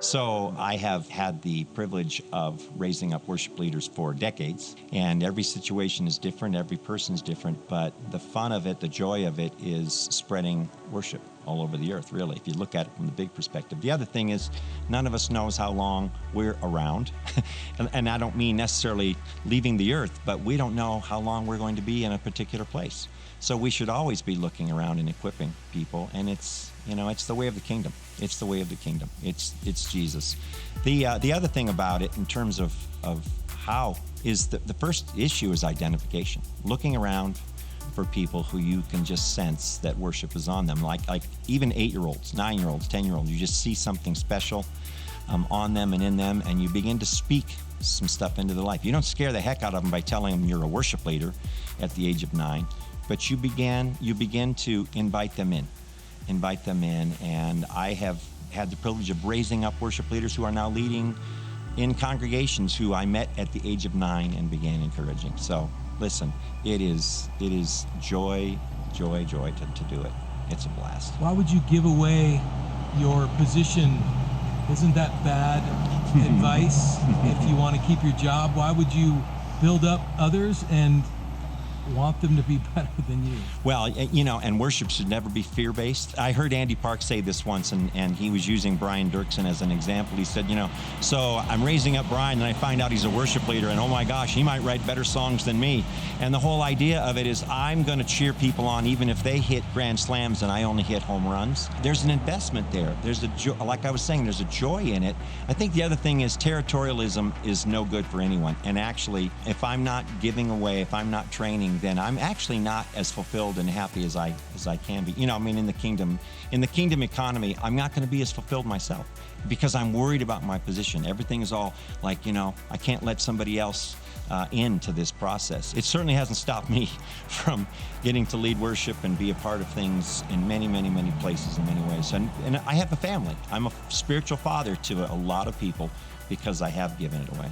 So I have had the privilege of raising up worship leaders for decades, and every situation is different, every person is different, but the fun of it, the joy of it is spreading worship all over the earth, really, if you look at it from the big perspective. The other thing is, none of us knows how long we're around, and I don't mean necessarily leaving the earth, but we don't know how long we're going to be in a particular place. So we should always be looking around and equipping people, and it's the way of the kingdom. It's the way of the kingdom. It's Jesus. The other thing about it, in terms of how, is the first issue is identification. Looking around for people who you can just sense that worship is on them. Like even 8-year-olds, 9-year-olds, 10-year-olds, you just see something special on them and in them, and you begin to speak some stuff into their life. You don't scare the heck out of them by telling them you're a worship leader at the age of 9, but you begin to invite them in, and I have had the privilege of raising up worship leaders who are now leading in congregations who I met at the age of 9 and began encouraging. So listen, it is joy to do it. It's a blast. Why would you give away your position? Isn't that bad advice? If you want to keep your job, why would you build up others and want them to be better than you? Well, and worship should never be fear-based. I heard Andy Park say this once, and he was using Brian Dirksen as an example. He said, so I'm raising up Brian, and I find out he's a worship leader, and oh my gosh, he might write better songs than me. And the whole idea of it is I'm going to cheer people on even if they hit grand slams and I only hit home runs. There's an investment there. There's like I was saying, there's a joy in it. I think the other thing is territorialism is no good for anyone. And actually, if I'm not giving away, if I'm not training, then I'm actually not as fulfilled and happy as I can be. In the kingdom economy, I'm not going to be as fulfilled myself because I'm worried about my position. Everything is all like, I can't let somebody else into this process. It certainly hasn't stopped me from getting to lead worship and be a part of things in many, many, many places in many ways. And I have a family. I'm a spiritual father to a lot of people because I have given it away.